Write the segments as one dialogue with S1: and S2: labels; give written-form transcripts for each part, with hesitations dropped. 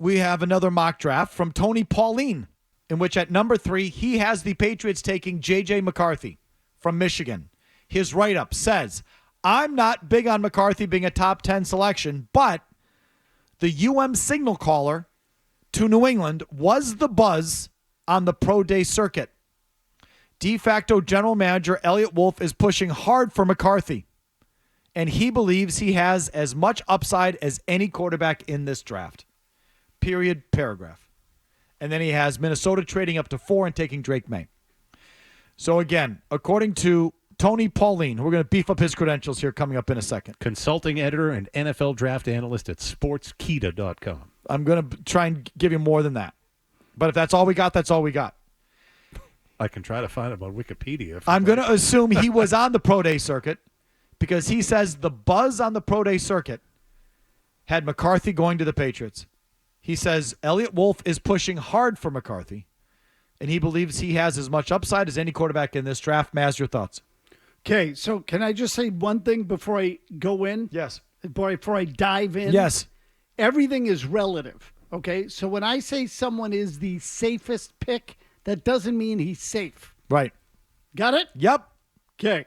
S1: we have another mock draft from Tony Pauline, in which at number 3, he has the Patriots taking J.J. McCarthy from Michigan. His write-up says, I'm not big on McCarthy being a top 10 selection, but the UM signal caller to New England was the buzz on the pro day circuit. De facto general manager Eliot Wolf is pushing hard for McCarthy, and he believes he has as much upside as any quarterback in this draft. Period, paragraph. And then he has Minnesota trading up to 4 and taking Drake May. So again, according to Tony Pauline, we're going to beef up his credentials here coming up in a second.
S2: Consulting editor and NFL draft analyst at sportskita.com.
S1: I'm going to try and give you more than that. But if that's all we got, that's all we got.
S2: I can try to find it on Wikipedia.
S1: I'm going to assume he was on the pro day circuit because he says the buzz on the pro day circuit had McCarthy going to the Patriots. He says Eliot Wolf is pushing hard for McCarthy, and he believes he has as much upside as any quarterback in this draft. Maz, your thoughts?
S3: Okay, so can I just say one thing before I go in?
S1: Yes.
S3: Before I dive in?
S1: Yes.
S3: Everything is relative, okay? So when I say someone is the safest pick, that doesn't mean he's safe.
S1: Right.
S3: Got it?
S1: Yep.
S3: Okay.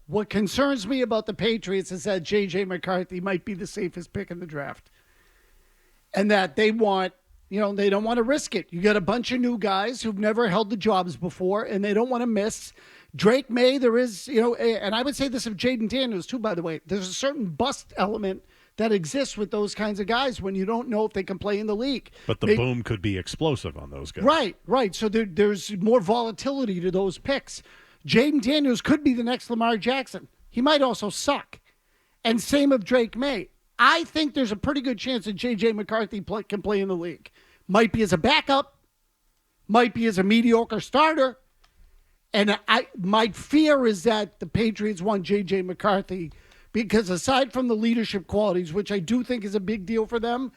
S3: What concerns me about the Patriots is that J.J. McCarthy might be the safest pick in the draft. And that they want, they don't want to risk it. You got a bunch of new guys who've never held the jobs before, and they don't want to miss. Drake May, there is, and I would say this of Jaden Daniels too, by the way. There's a certain bust element that exists with those kinds of guys when you don't know if they can play in the league.
S2: But the boom could be explosive on those guys.
S3: Right. So there's more volatility to those picks. Jaden Daniels could be the next Lamar Jackson. He might also suck. And same of Drake May. I think there's a pretty good chance that J.J. McCarthy can play in the league. Might be as a backup. Might be as a mediocre starter. And my fear is that the Patriots want J.J. McCarthy because aside from the leadership qualities, which I do think is a big deal for them,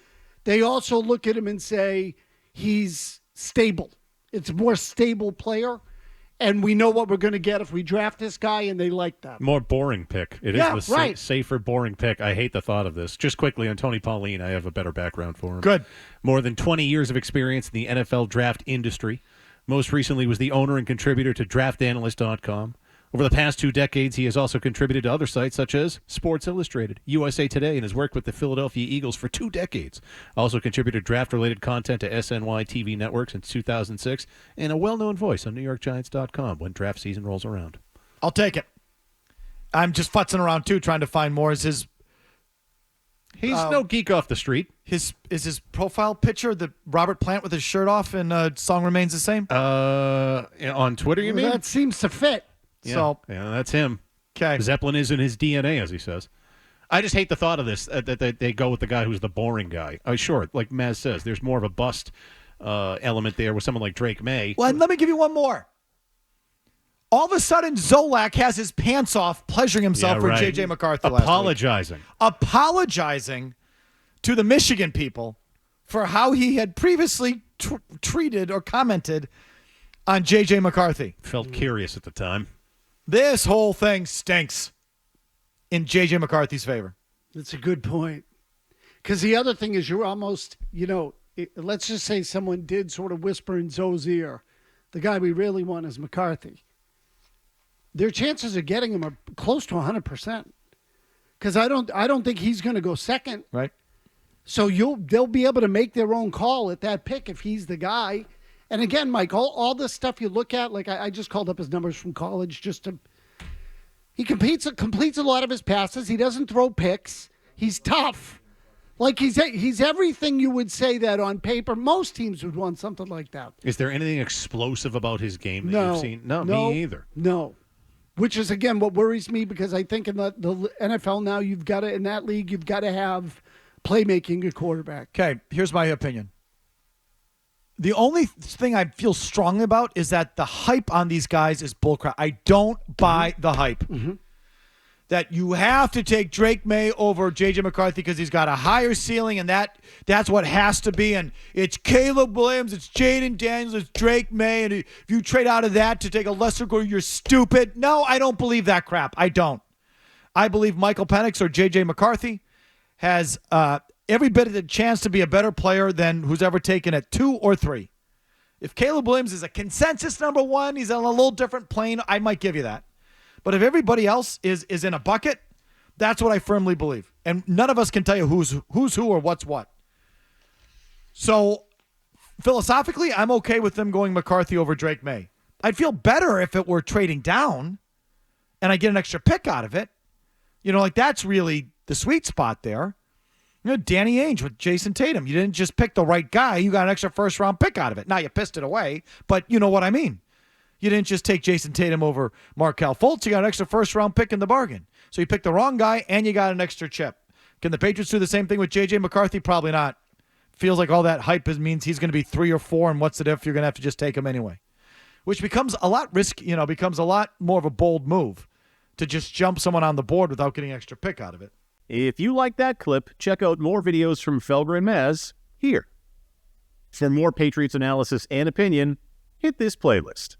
S3: they also look at him and say he's stable. It's a more stable player. And we know what we're going to get if we draft this guy, and they like that.
S2: More boring pick. It is the safer, boring pick. I hate the thought of this. Just quickly on Tony Pauline, I have a better background for him.
S1: Good.
S2: More than 20 years of experience in the NFL draft industry. Most recently was the owner and contributor to DraftAnalyst.com. Over the past 2 decades, he has also contributed to other sites such as Sports Illustrated, USA Today, and has worked with the Philadelphia Eagles for 2 decades. Also contributed draft-related content to SNY TV Network since 2006, and a well-known voice on NewYorkGiants.com when draft season rolls around.
S1: I'll take it. I'm just futzing around, too, trying to find more. Is
S2: He's no geek off the street.
S1: Is his profile picture the Robert Plant with his shirt off and Song Remains the Same?
S2: On Twitter, you mean?
S3: That seems to fit.
S2: Yeah,
S1: so
S2: that's him.
S1: Okay.
S2: Zeppelin is in his DNA, as he says. I just hate the thought of this, that they go with the guy who's the boring guy. Sure, like Maz says, there's more of a bust element there with someone like Drake May.
S1: Well, and let me give you one more. All of a sudden, Zolak has his pants off, pleasuring himself for J.J. McCarthy
S2: Apologizing.
S1: Apologizing to the Michigan people for how he had previously treated or commented on J.J. McCarthy.
S2: Felt curious at the time.
S1: This whole thing stinks in J.J. McCarthy's favor.
S3: That's a good point. Because the other thing is you're almost, let's just say someone did sort of whisper in Zoe's ear, the guy we really want is McCarthy. Their chances of getting him are close to 100%. Because I don't think he's going to go second.
S1: Right.
S3: So they'll be able to make their own call at that pick if he's the guy. And again, Mike, all this stuff you look at, like I just called up his numbers from college he completes a lot of his passes. He doesn't throw picks. He's tough. Like he's everything you would say that on paper most teams would want something like that.
S2: Is there anything explosive about his game that you've seen? No, me either.
S3: No. Which is, again, what worries me because I think in the NFL now in that league, you've got to have playmaking at quarterback.
S1: Okay, here's my opinion. The only thing I feel strongly about is that the hype on these guys is bullcrap. I don't buy the hype.
S3: Mm-hmm.
S1: That you have to take Drake May over J.J. McCarthy because he's got a higher ceiling, and that's what has to be. And it's Caleb Williams, it's Jaden Daniels, it's Drake May, and if you trade out of that to take a lesser goal, you're stupid. No, I don't believe that crap. I don't. I believe Michael Penix or J.J. McCarthy has every bit of the chance to be a better player than who's ever taken at 2 or 3. If Caleb Williams is a consensus number 1, he's on a little different plane, I might give you that. But if everybody else is in a bucket, that's what I firmly believe. And none of us can tell you who's who or what's what. So philosophically, I'm okay with them going McCarthy over Drake May. I'd feel better if it were trading down and I get an extra pick out of it. Like that's really the sweet spot there. Danny Ainge with Jason Tatum. You didn't just pick the right guy. You got an extra first-round pick out of it. Now, you pissed it away, but you know what I mean. You didn't just take Jason Tatum over Markelle Fultz. You got an extra first-round pick in the bargain. So you picked the wrong guy, and you got an extra chip. Can the Patriots do the same thing with J.J. McCarthy? Probably not. Feels like all that hype means he's going to be 3 or 4, and what's the diff? You're going to have to just take him anyway. Which becomes a lot risky, becomes a lot more of a bold move to just jump someone on the board without getting extra pick out of it.
S4: If you like that clip, check out more videos from Felger and Mazz here. For more Patriots analysis and opinion, hit this playlist.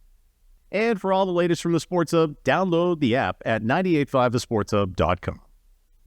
S4: And for all the latest from the Sports Hub, download the app at 985thesportshub.com.